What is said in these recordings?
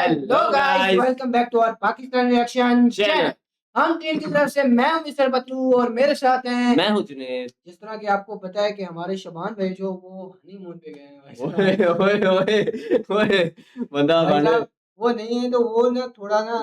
Hello guys, welcome back to our Pakistan reaction channel. हम team की तरफ से मैं हूं मिस्टर बतलू और मेरे साथ हैं मैं हूं जुनेद। जिस तरह कि आपको पता है कि हमारे शबान भाई जो वो हनीमून पे गए हैं ओए ओए ओए ओए बंदा भाई बाने साहब, वो नहीं है तो वो ना थोड़ा ना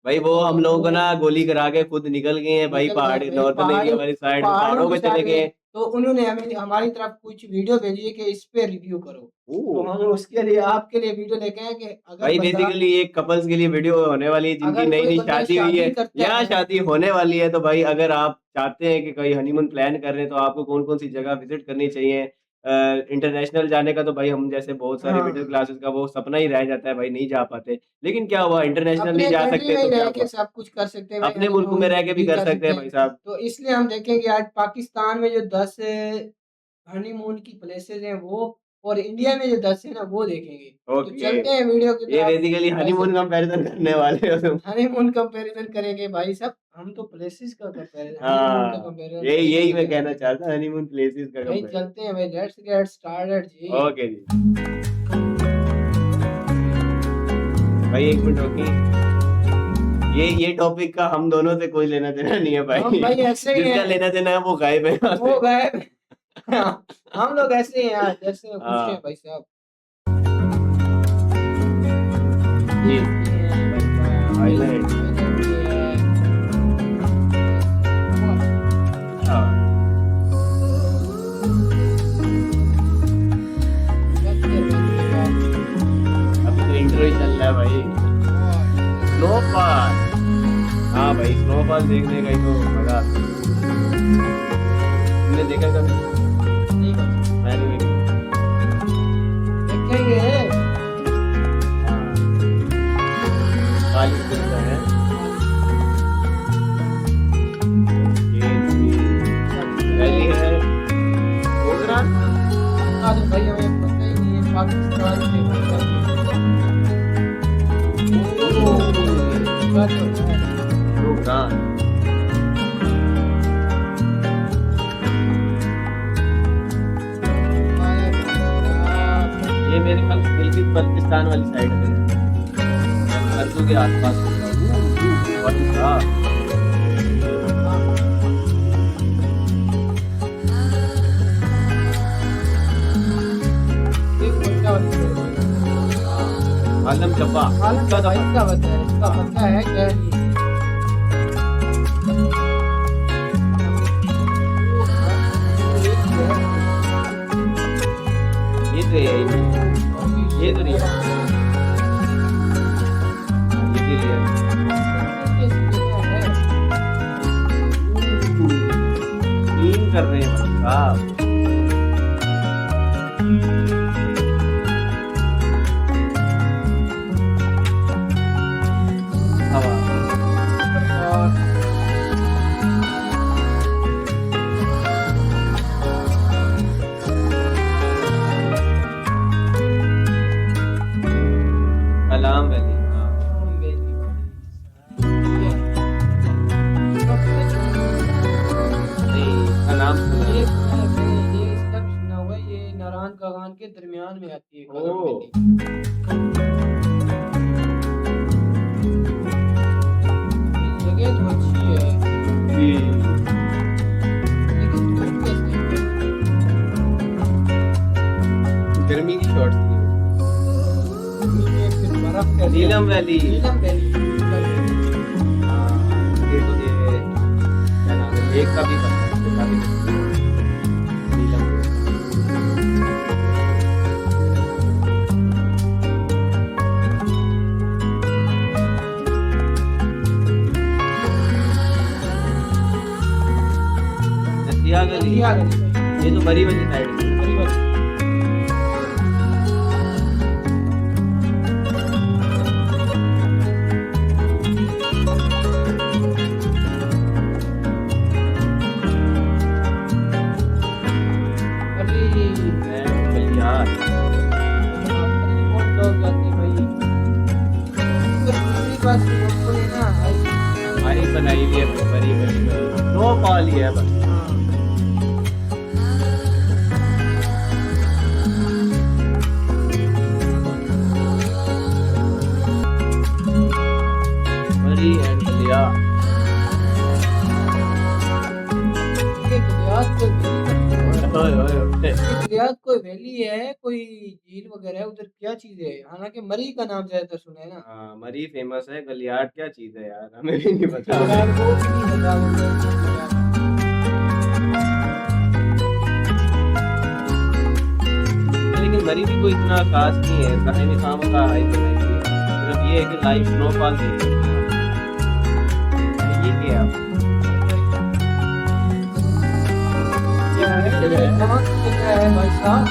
भाई वो हम लोग को ना गोली करा के खुद निकल गए हैं भाई, निकल गए पहाड़ी भाई नॉर्दर्न एरिया वाली साइड में, पहाड़ों पहाड़ों की पे चले साइड गए। में। तो उन्होंने हमें हमारी तरफ कुछ वीडियो भेजी है कि इस पे रिव्यू करो, तो ओह हम उसके लिए आपके लिए वीडियो लेके आए कि अगर भाई बंदा बेसिकली एक कपल्स के लिए वीडियो होने वाली है जिनकी अगर नई कोई नई बंदा शादी हुई शादी है करता या है शादी होने वाली है। तो भाई अगर आप चाहते हैं कि कोई हनीमून प्लान कर रहे हैं तो आपको कौन कौन सी जगह विजिट करनी चाहिए। इंटरनेशनल जाने का तो भाई हम जैसे बहुत सारे मिडिल हाँ क्लासेस का वो सपना ही रह जाता है भाई, नहीं जा पाते। लेकिन क्या हुआ, इंटरनेशनल नहीं अपने जा कंट्री सकते में ही तो क्या रह हुआ, के सब कुछ कर सकते हैं भाई, अपने मुल्क में हनीमून रह के भी भी कर कर सकते सकते हैं भाई हैं। साहब। तो इसलिए हम देखेंगे आज पाकिस्तान में जो 10 हनीमून की प्लेसेस हैं वो, और इंडिया में जो 10 है ना वो देखेंगे। तो ओके, चलते हैं वीडियो की ये तरफ। बेसिकली वैसे हनीमून कंपैरिजन करने वाले हो तुम। हनीमून कंपैरिजन करेंगे भाई साहब, हम तो प्लेसेस का कंपैरिजन हनीमून का हाँ, कंपैरिजन यही करेंगे यही ना मैं यार। कहना चाहता, हनीमून प्लेसेस का भाई कंपैरिजन। चलते हैं भाई, लेट्स गेट स्टार्टेड जी। ओके जी भाई, एक मिनट रोकी। ये टॉपिक का हम दोनों से कोई लेना देना नहीं है भाई। हम भाई ऐसे ही जिसका हैं, लेना देना है वो गायब है यहाँ वो से। गए। हम लोग ऐसे ही हैं यार, जैसे खुश हैं हाँ भाई साहब। जी, थाईलैंड। हाँ, अभी तो इंट्रो ही चल रहा है भाई। स्नोफॉल, हाँ भाई स्नोफॉल देखने का ही तो मजा आता है। तुमने देखा कभी? मैंने भी नहीं। हाँ, 40 किलोमीटर है। ये वैली है गुजरात। भाई हमें पता ही नहीं है पाकिस्तान के गुजरात ये मेरे ख्याल से गिलगित बल्तिस्तान वाली साइड में, अर्जू के आसपास होगा। भाई साहब, आलम चब्बा इसका पता है क्या नहीं। ये तो है, ये तो नहीं है, ये भी है। टीम कर रहे हैं भाई साहब। हवा कलाम वैली, हाँ नहीं इसका नाम सुना है। ये सब सुना हुआ है, ये नारायण कागान के दरमियान में आती है कलम ओह। वैली। जगह तो अच्छी है जी, लेकिन धूप कैसे है? गर्मी की शॉर्ट्स थी। नीचे फिर बर्फ कैसे है? नीलम वैली, नीलम वैली। हाँ ये तो ये क्या नाम है, लेक का भी पता है, इसके बारे में। नीलम नदिया गली, नदिया गली भाई, ये तो बड़ी वाली साइड है। बड़ी बात। यार कौन लोग जाते भाई, बस कोई ना हमारी बनाई हुई है बड़ी बड़ी बड़ी, नो कॉल ही है बस। गलियात कोई वैली है, कोई झील वगैरह है, उधर क्या चीज़ है? हालाँकि मरी का नाम ज़्यादातर सुना है ना? हाँ, मरी फेमस है, गलियाट क्या चीज़ है यार? हमें भी नहीं पता। यार वो भी नहीं पता मुझे तो यार। लेकिन मरी भी कोई इतना ख़ास नहीं है, कहीं भी खामख़ा हाइप बनाई हुई है। सिर्फ़ ये है कि लाइव स्नोफॉल देख सकते हैं आप। ये क्या है? ये कहाँ की जगह है भाई साहब?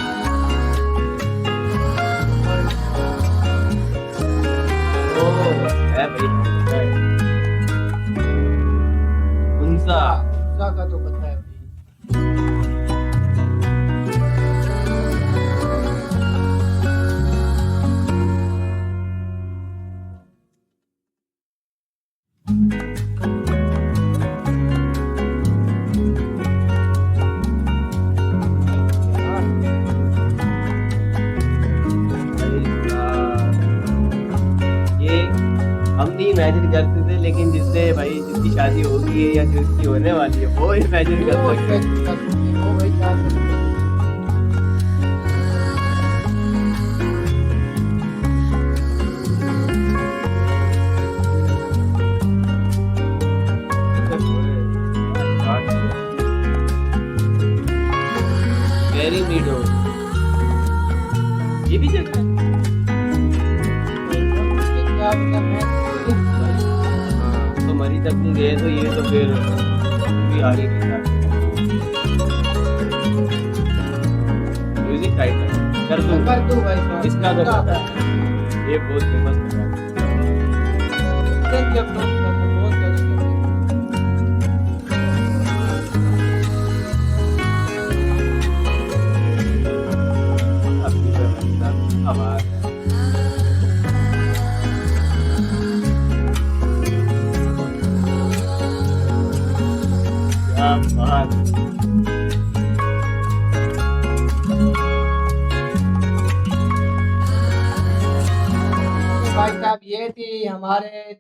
ओह! है भाई, है। हुंज़ा। हुंज़ा का तो पता है भाई। यार ये हम नहीं इमेजिन करते थे, लेकिन जिसकी शादी हो गई है या जिसकी होने वाली है, वो इमेजिन कर वो सकते हैं। कैसे कर सकते हैं? वो भाई क्या सकते हैं? वेरी मीडो, ये भी जगह है? क्या पता मैं हाँ, तो मरी तक नहीं गए तो ये तो फिर भी आगे की बात है। म्यूजिक टाइटल कर दूँ भाई साहब। इसका तो पता है, ये बहुत फेमस है। इधर जब लोग बहुत ज़्यादा अपनी जगह आवाज़ है। क्या बात है। तो भाई साहब ये थी हमारे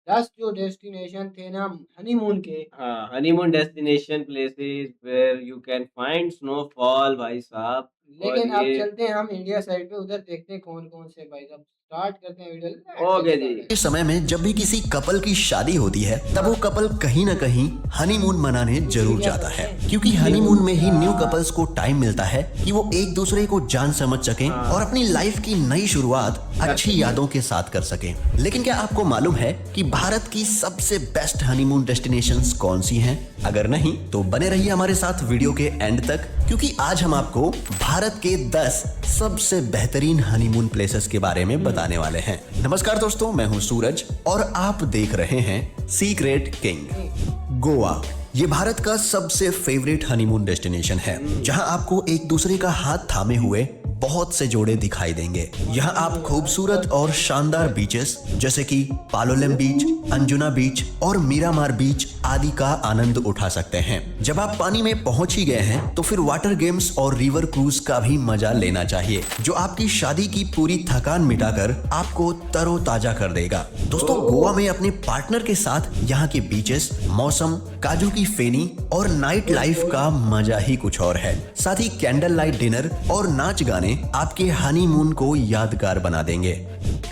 10 जो डेस्टिनेशन थे ना हनीमून के। हाँ, honeymoon destination places where you can find snowfall भाई साहब। और लेकिन अब ये चलते हैं हम इंडिया साइड पे, उधर देखते हैं कौन-कौन से भाई साहब। स्टार्ट करते हैं वीडियो। ओके जी। के समय में जब भी किसी कपल की शादी होती है तब वो कपल कहीं ना कहीं हनीमून मनाने जरूर जाता है, क्योंकि हनीमून में ही न्यू कपल्स को टाइम मिलता है कि वो एक दूसरे को जान समझ सकें और अपनी लाइफ की नई शुरुआत अच्छी यादों के साथ कर सकें। लेकिन क्या आपको मालूम है कि भारत की सबसे बेस्ट हनीमून डेस्टिनेशंस कौन सी हैं? अगर नहीं तो बने रहिए हमारे साथ वीडियो के एंड तक, क्योंकि आज हम आपको भारत के 10 सबसे बेहतरीन हनीमून प्लेसेस के बारे में बताने वाले हैं। नमस्कार दोस्तों, मैं हूं सूरज और आप देख रहे हैं सीक्रेट किंग। गोवा ये भारत का सबसे फेवरेट हनीमून डेस्टिनेशन है, जहां आपको एक दूसरे का हाथ थामे हुए बहुत से जोड़े दिखाई देंगे। यहाँ आप खूबसूरत और शानदार बीचेस जैसे कि पालोलेम बीच, अंजुना बीच और मीरामार बीच आदि का आनंद उठा सकते हैं। जब आप पानी में पहुंच ही गए हैं तो फिर वाटर गेम्स और रिवर क्रूज का भी मजा लेना चाहिए, जो आपकी शादी की पूरी थकान मिटाकर आपको तरोताजा कर देगा। दोस्तों, गोवा में अपने पार्टनर के साथ यहाँ के बीचेस, मौसम, काजू की फेनी और नाइट लाइफ का मजा ही कुछ और है। साथ ही कैंडल लाइट डिनर और नाच गाने आपके हनीमून को यादगार बना देंगे।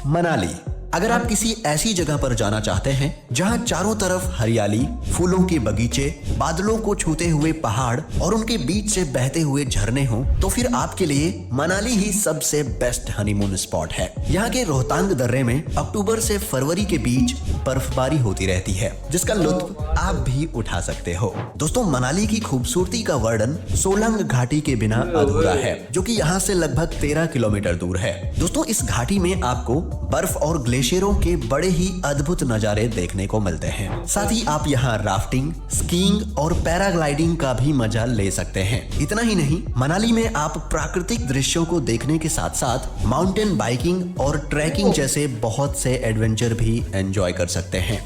मनाली, अगर आप किसी ऐसी जगह पर जाना चाहते हैं जहां चारों तरफ हरियाली, फूलों के बगीचे, बादलों को छूते हुए पहाड़ और उनके बीच से बहते हुए झरने हों, तो फिर आपके लिए मनाली ही सबसे बेस्ट हनीमून स्पॉट है। यहाँ के रोहतांग दर्रे में अक्टूबर से फरवरी के बीच बर्फबारी होती रहती है, जिसका लुत्फ आप भी उठा सकते हो। दोस्तों, मनाली की खूबसूरती का वर्णन सोलंग घाटी के बिना अधूरा है, जो कि यहाँ से लगभग 13 किलोमीटर दूर है। दोस्तों, इस घाटी में आपको बर्फ और ग्लेशियरों के बड़े ही अद्भुत नजारे देखने को मिलते हैं। साथ ही आप यहाँ राफ्टिंग, स्कीइंग और पैराग्लाइडिंग का भी मजा ले सकते हैं। इतना ही नहीं, मनाली में आप प्राकृतिक दृश्यों को देखने के साथ साथ माउंटेन बाइकिंग और ट्रैकिंग जैसे बहुत से एडवेंचर भी एंजॉय कर सकते हैं।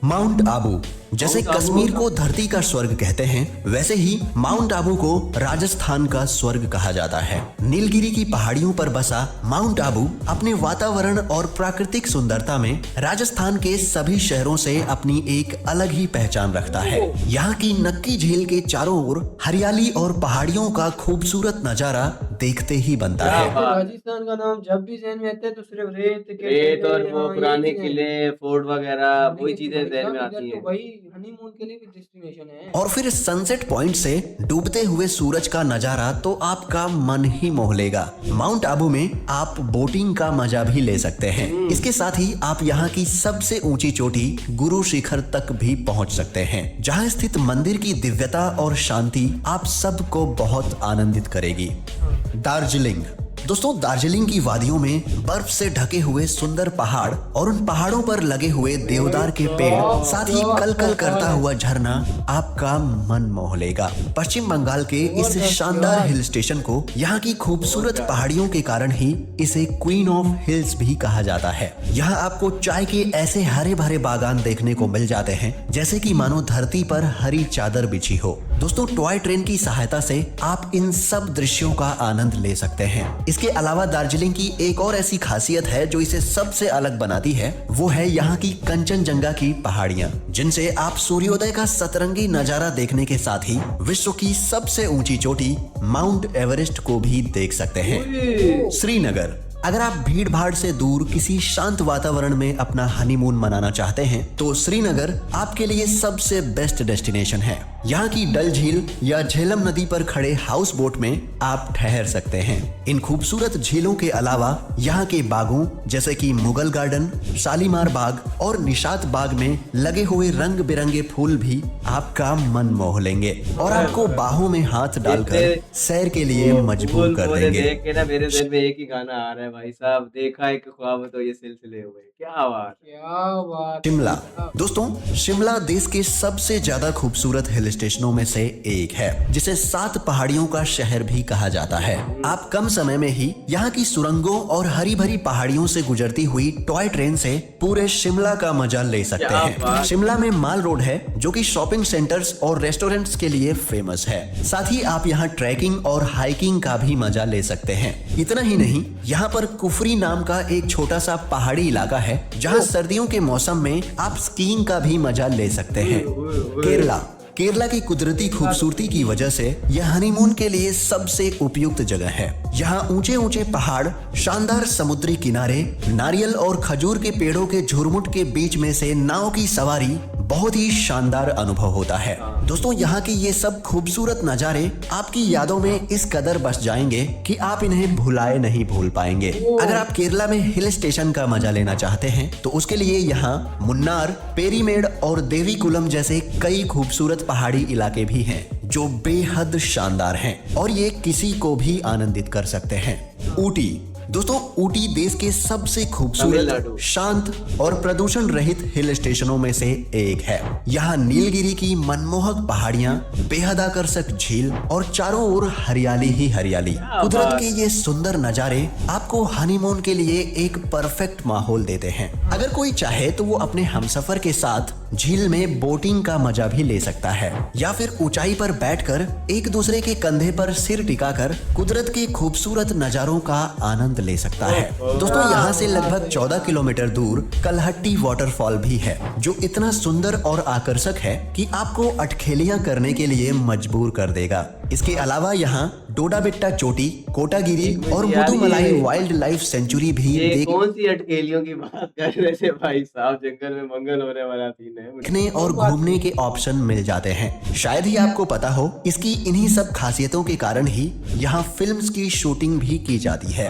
माउंट आबू, जैसे कश्मीर को धरती का स्वर्ग कहते हैं, वैसे ही माउंट आबू को राजस्थान का स्वर्ग कहा जाता है। नीलगिरी की पहाड़ियों पर बसा माउंट आबू अपने वातावरण और प्राकृतिक सुंदरता में राजस्थान के सभी शहरों से अपनी एक अलग ही पहचान रखता है। यहाँ की नक्की झील के चारों ओर हरियाली और पहाड़ियों का खूबसूरत नजारा देखते ही बनता क्या है। बात। राजस्थान का नाम जब भी ज़हन में आता है तो सिर्फ रेत के रेत और टीले, वो हाँ, यही पुराने चीज़ें हैं। किले, फोर्ट वगैरह वही लेकिन चीजें भाई ज़हन में साहब इधर आती तो हैं। वही हनीमून के लिए भी डेस्टिनेशन है। और फिर सनसेट पॉइंट से डूबते हुए सूरज का नजारा तो आपका मन ही मोह लेगा। माउंट आबू में आप बोटिंग का मजा भी ले सकते हैं। इसके साथ ही आप यहाँ की सबसे ऊंची चोटी गुरु शिखर तक भी पहुंच सकते हैं, जहाँ स्थित मंदिर की दिव्यता और शांति आप सबको बहुत आनंदित करेगी। दार्जिलिंग। दोस्तों, दार्जिलिंग की वादियों में बर्फ से ढके हुए सुंदर पहाड़ और उन पहाड़ों पर लगे हुए देवदार के पेड़, साथ ही कल कल करता हुआ झरना आपका मन मोह लेगा। पश्चिम बंगाल के इस शानदार हिल स्टेशन को यहाँ की खूबसूरत पहाड़ियों के कारण ही इसे क्वीन ऑफ हिल्स भी कहा जाता है। यहाँ आपको चाय के ऐसे हरे भरे बागान देखने को मिल जाते हैं जैसे कि मानो धरती पर हरी चादर बिछी हो। दोस्तों, टॉय ट्रेन की सहायता से आप इन सब दृश्यों का आनंद ले सकते हैं। इसके अलावा दार्जिलिंग की एक और ऐसी खासियत है जो इसे सबसे अलग बनाती है, वो है यहाँ की कंचनजंगा की पहाड़ियाँ, जिनसे आप सूर्योदय का सतरंगी नजारा देखने के साथ ही विश्व की सबसे ऊंची चोटी माउंट एवरेस्ट को भी देख सकते हैं। श्रीनगर। अगर आप भीड़ भाड़ से दूर किसी शांत वातावरण में अपना हनीमून मनाना चाहते हैं तो श्रीनगर आपके लिए सबसे बेस्ट डेस्टिनेशन है। यहाँ की डल झील या झेलम नदी पर खड़े हाउस बोट में आप ठहर सकते हैं। इन खूबसूरत झीलों के अलावा यहाँ के बागों जैसे कि मुगल गार्डन, शालीमार बाग और निशात बाग में लगे हुए रंग बिरंगे फूल भी आपका मन मोह लेंगे और आपको बाहों में हाथ डालकर सैर के लिए मजबूर कर देंगे। देख के ना मेरे दिल में एक ही गाना आ रहा है भाई साहब, देखा एक ख्वाब तो ये सिलसिले हुए। क्या बात। क्या बात। शिमला। दोस्तों, शिमला देश के सबसे ज्यादा खूबसूरत हिल स्टेशनों में से एक है, जिसे 7 पहाड़ियों का शहर भी कहा जाता है। आप कम समय में ही यहाँ की सुरंगों और हरी भरी पहाड़ियों से गुजरती हुई टॉय ट्रेन से पूरे शिमला का मजा ले सकते हैं। शिमला में माल रोड है जो कि शॉपिंग सेंटर्स और रेस्टोरेंट्स के लिए फेमस है। साथ ही आप यहाँ ट्रैकिंग और हाइकिंग का भी मजा ले सकते हैं। इतना ही नहीं, यहाँ पर कुफरी नाम का एक छोटा सा पहाड़ी इलाका है जहाँ सर्दियों के मौसम में आप स्कीइंग का भी मजा ले सकते हैं। केरला की कुदरती खूबसूरती की वजह से यह हनीमून के लिए सबसे उपयुक्त जगह है। यहाँ ऊंचे ऊंचे पहाड़, शानदार समुद्री किनारे, नारियल और खजूर के पेड़ों के झुरमुट के बीच में से नाव की सवारी बहुत ही शानदार अनुभव होता है। दोस्तों, यहाँ की ये सब खूबसूरत नज़ारे आपकी यादों में इस कदर बस जाएंगे कि आप इन्हें भुलाए नहीं भूल पाएंगे। अगर आप केरला में हिल स्टेशन का मजा लेना चाहते हैं तो उसके लिए यहाँ मुन्नार, पेरीमेड और देवीकुलम जैसे कई खूबसूरत पहाड़ी इलाके भी हैं जो बेहद शानदार हैं और ये किसी को भी आनंदित कर सकते हैं। ऊटी। दोस्तों, ऊटी देश के सबसे खूबसूरत, शांत और प्रदूषण रहित हिल स्टेशनों में से एक है। यहाँ नीलगिरी की मनमोहक पहाड़ियाँ, बेहद आकर्षक झील और चारों ओर हरियाली ही हरियाली। कुदरत के ये सुंदर नज़ारे आपको हनीमून के लिए एक परफेक्ट माहौल देते हैं। अगर कोई चाहे तो वो अपने हमसफर के साथ झील में बोटिंग का मजा भी ले सकता है या फिर ऊंचाई पर बैठकर एक दूसरे के कंधे पर सिर टिकाकर कुदरत के खूबसूरत नजारों का आनंद ले सकता है। दोस्तों, यहाँ से लगभग 14 किलोमीटर दूर कलहट्टी वाटरफॉल भी है जो इतना सुंदर और आकर्षक है कि आपको अटखेलियां करने के लिए मजबूर कर देगा। इसके अलावा यहाँ डोडा बेट्टा चोटी, कोटागिरी और मुदुमलाई वाइल्ड लाइफ सेंचुरी भी कौन सी अटकेलियों की बात कर रहे थे भाई साहब, जंगल में मंगल होने वाला सीन है। देखने और घूमने के ऑप्शन मिल जाते हैं। शायद ही आपको पता हो, इसकी इन्हीं सब खासियतों के कारण ही यहाँ फिल्म्स की शूटिंग भी की जाती है।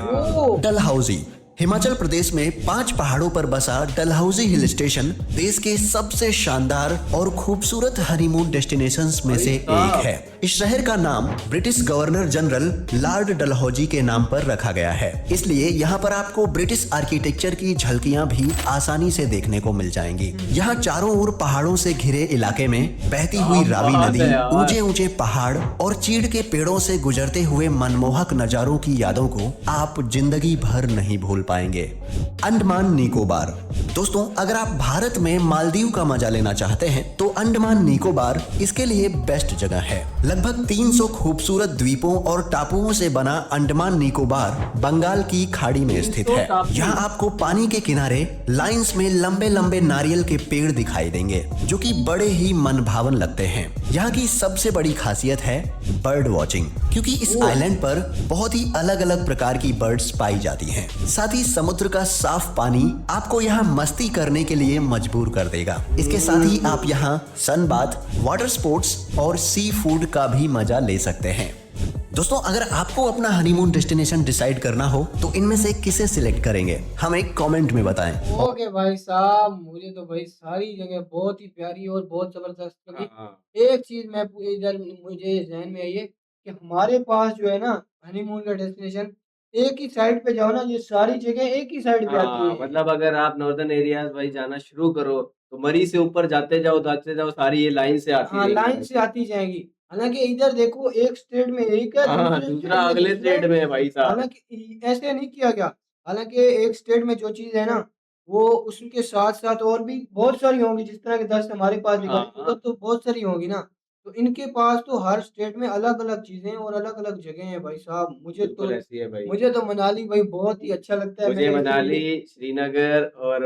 डलहौजी। हिमाचल प्रदेश में 5 पहाड़ों पर बसा डलहौजी हिल स्टेशन देश के सबसे शानदार और खूबसूरत हनीमून डेस्टिनेशंस में से एक है। इस शहर का नाम British governor general Lord Dalhousie के नाम पर रखा गया है, इसलिए यहाँ पर आपको ब्रिटिश आर्किटेक्चर की झलकियां भी आसानी से देखने को मिल जाएंगी। यहाँ चारों ओर पहाड़ों से घिरे इलाके में बहती हुई रावी नदी, ऊंचे ऊंचे पहाड़ और चीड़ के पेड़ों से गुजरते हुए मनमोहक नजारों की यादों को आप जिंदगी भर नहीं भूल पाएंगे। अंडमान निकोबार। दोस्तों अगर आप भारत में मालदीव का मजा लेना चाहते हैं तो अंडमान निकोबार इसके लिए बेस्ट जगह है। लगभग 300 खूबसूरत द्वीपों और टापुओं से बना अंडमान निकोबार बंगाल की खाड़ी में स्थित है। यहाँ आपको पानी के किनारे लाइंस में लंबे लंबे नारियल के पेड़ दिखाई देंगे जो कि बड़े ही मनभावन लगते हैं। यहाँ की सबसे बड़ी खासियत है बर्ड वॉचिंग, क्योंकि इस आइलैंड पर बहुत ही अलग अलग प्रकार की बर्ड्स पाई जाती हैं। साथ ही समुद्र का साफ पानी आपको यहाँ मस्ती करने के लिए मजबूर कर देगा। इसके साथ ही आप यहाँ सन बाथ, वाटर स्पोर्ट्स और सी फूड का भी मजा ले सकते हैं। दोस्तों अगर आपको अपना हनीमून डेस्टिनेशन डिसाइड करना हो तो इनमें से किसे सिलेक्ट करेंगे, हमें कमेंट में बताएं। ओके भाई साहब, मुझे तो भाई सारी जगह बहुत ही प्यारी और बहुत जबरदस्त लगी। हाँ, एक चीज मैं इधर मुझे जहन में आई है कि हमारे पास जो है ना हनीमून का डेस्टिनेशन, एक ही साइड पे जाओ ना, ये सारी जगह एक ही साइड पे आती हाँ, है। मतलब अगर आप नॉर्दर्न एरियाज़ भाई जाना शुरू करो, तो मरी से ऊपर जाते जाओ, सारी ये लाइन से आती हाँ, रहेंगी लाइन भाई। से आती जाएँगी। हालाँकि इधर देखो, एक स्टेट में एक है, हाँ, दूसरे स्टेट दूसरा में अगले दूसरा है। स्टेट में है भाई साहब। हालाँकि ऐसे नहीं किया गया। हालाँकि एक स्टेट में जो चीज़ है ना, वो उसके साथ-साथ और भी बहुत सारी होंगी, जिस तरह के 10 हमारे पास दिखाई, हाँ, उधर तो बहुत सारी होंगी ना। तो इनके पास तो हर स्टेट में अलग-अलग चीज़ें और अलग-अलग जगह हैं भाई साहब। बिल्कुल ऐसी है भाई। मुझे तो मनाली भाई बहुत ही अच्छा लगता है। मुझे मैंने ऐसी मनाली, वीडियो। श्रीनगर और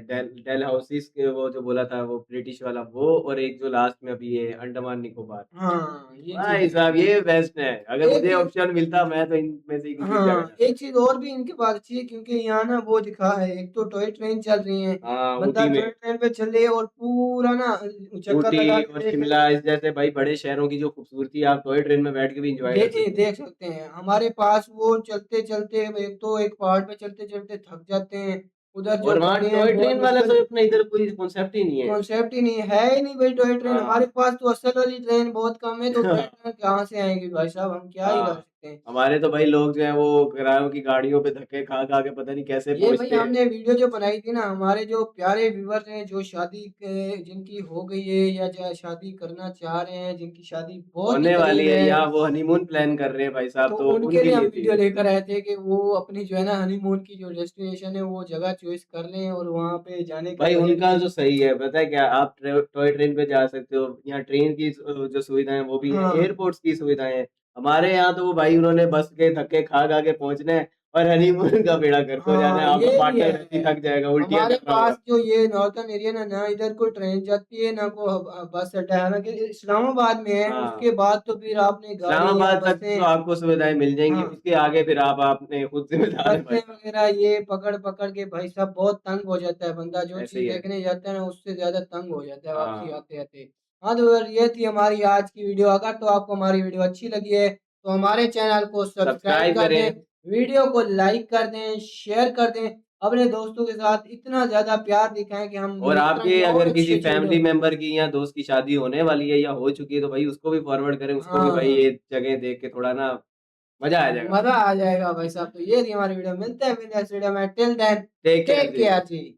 डलहौसी के वो जो बोला था वो ब्रिटिश वाला वो, और एक जो लास्ट में अभी है अंडमान निकोबार। हाँ, ये चीज़ भाई है। साहब ये बेस्ट है। अगर एक मुझे चीज़। ऑप्शन मिलता मैं तो इनमें से किसी एक जगह हाँ, जाता। एक चीज़ और भी इनके पास अच्छी है, क्योंकि यहाँ ना वो दिखा है, एक तो टॉय ट्रेन चल रही है, हाँ, बंदा ऊटी में। टॉय ट्रेन पे चले और पूरा ना चक्कर लगा ऊटी के और देखे। शिमला इस जैसे भाई बड़े शहरों की जो खूबसूरती आप टॉय ट्रेन में बैठ के भी एन्जॉय कर सकते देख सकते हैं। हमारे पास वो चलते-चलते, एक तो एक पहाड़ पे चलते-चलते थक जाते हैं, उधर हो। जो और वहाँ खड़े हैं टॉय बहुत ट्रेन वाला मुश्किल। तो अपना इधर कोई कॉन्सेप्ट ही नहीं है। कॉन्सेप्ट ही नहीं है ही नहीं भाई टॉय ट्रेन। हमारे हाँ। पास तो असल वाली ट्रेन बहुत कम है, तो टॉय ट्रेन कहाँ से आएँगी भाई साहब, हम क्या ही कर हाँ, सकते हैं। हमारे तो भाई लोग जो हैं वो किरायों की गाड़ियों पे धक्के खा-खा के पता नहीं कैसे ये भाई पहुँचते हैं। हमने वीडियो जो बनाई थी ना, हमारे जो प्यारे व्यूअर्स हैं, जो शादी के जिनकी हो गई है या शादी करना चाह रहे हैं, जिनकी शादी बहुत ही होने वाली करीब है है, या वो हनीमून प्लान कर रहे हैं भाई साहब, तो तो उनके उनके लिए हम लिए थी वीडियो ये। लेकर आए थे कि वो अपनी जो है ना हनीमून की जो डेस्टिनेशन है, वो जगह चॉइस कर लें और वहाँ पे जाने का भाई बजट उनका भी। जो सही है, पता है क्या? आप टॉय ट्रेन पे जा सकते हो, यहाँ ट्रेन की जो सुविधाएँ हैं वो भी हैं, हाँ, एयरपोर्ट्स की सुविधाएँ हैं। हमारे यहाँ तो वो भाई उन्होंने बस के धक्के खा-खा के पहुँचना है और हनीमून का बेड़ा गर्क हो जाना हाँ, है, आपका ये भी पार्टनर वैसे ही है। थक जाएगा, उल्टियाँ हमारे कर रहा पास होगा। जो ये नॉर्थर्न एरिया ना, ना इधर कोई ट्रेन जाती है, ना कोई बस अड्डा है, हालाँकि इस्लामाबाद में है, हाँ, उसके बाद तो फिर आपने गाड़ी या इस्लामाबाद तक तो बसें। आपको सुविधाएँ मिल जाएँगी, हाँ। उसके आगे फिर आप अपने खुद ज़िम्मेदार हैं बसें भाई साहब। वगैरह ये पकड़-पकड़ के भाई साहब बहुत तंग हो जाता है बंदा, जो ऐसे चीज़ ही है। देखने जाता है ना, उससे ज़्यादा तंग हो जाता है वापसी हाँ, आते-आते। हाँ, तो यार ये थी हमारी आज की वीडियो। अगर तो आपको हमारी वीडियो अच्छी लगी है, तो हमारे चैनल को सब्सक्राइब सब्सक्राइब कर दें, करें। वीडियो को लाइक कर दें, शेयर कर दें, अपने दोस्तों के साथ इतना ज़्यादा प्यार दिखाएँ कि हम और इस तरह आपके की और अगर किसी अच्छी-अच्छी फैमिली वीडियो। मेंबर की या दोस्त की शादी होने वाली है या हो चुकी है, तो भाई उसको भी फॉरवर्ड करें, उसको भी भाई हाँ, ये जगह देख के थोड़ा ना मज़ा आ जाएगा। मज़ा आ जाएगा भाई साहब। तो ये थी हमारी वीडियो, मिलते हैं फिर नेक्स्ट वीडियो में, till then take care take जी। केयर जी।